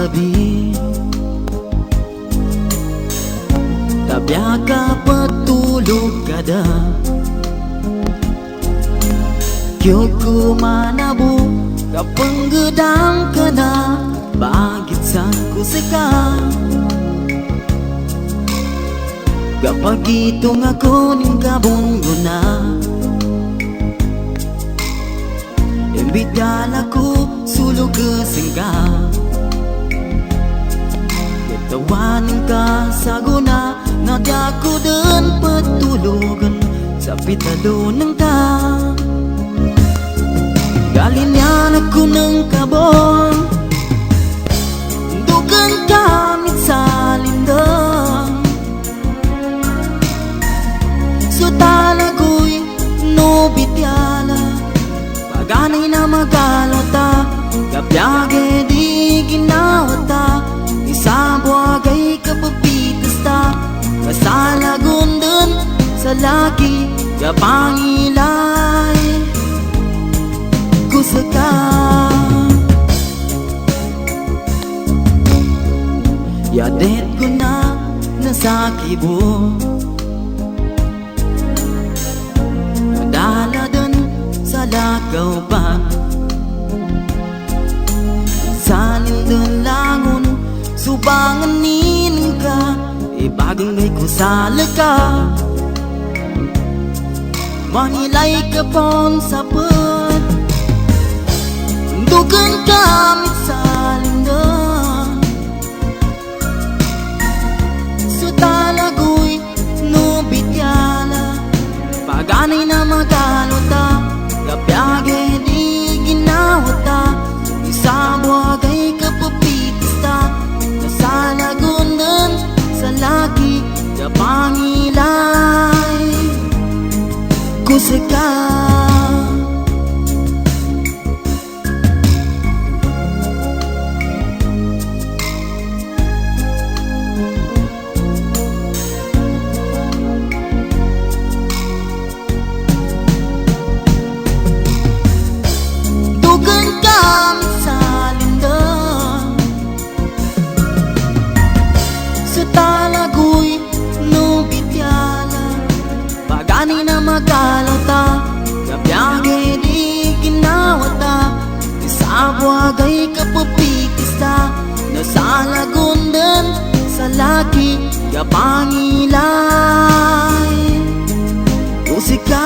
gabi, tabya ka patulog kada. Kyo kumanabo kapang gedang ka na, bakit saan ko sika? Kapag itong ako ning kabunggo na, imbitala ko sulog kasing ka. Kitawanin ka sa guna, nadya ko din patulugan sa pitalo ng ta. Galinyan ako ng kabon, dugan kamit sa lindang. So talago'y no bityala, paganay na magalata, kapyage di ginawata, isang buwagay kapapitas ta, kasalagon dun sa laki, kapangilay kusaka. Yadet ko na nasa kibo, madala dun sa lakaw pa, sanin dun langon, subangan nining ka, ibagay ko sa laka. Manilay ka pong sapot, dugan kamit sa lindang. So talago'y no bityala, paganay na magalota, kapyage di ginawata, isang buwagay kapapitas ta, kasalagunan sa laki, kapangilay kusaka. Dugan kamit sa lindang, sa talago'y no bityala, paganay na magalata, kapyage di ginawata, isa buwagay kapapitis ta, nasalagundan sa laki, kapangilay kusika.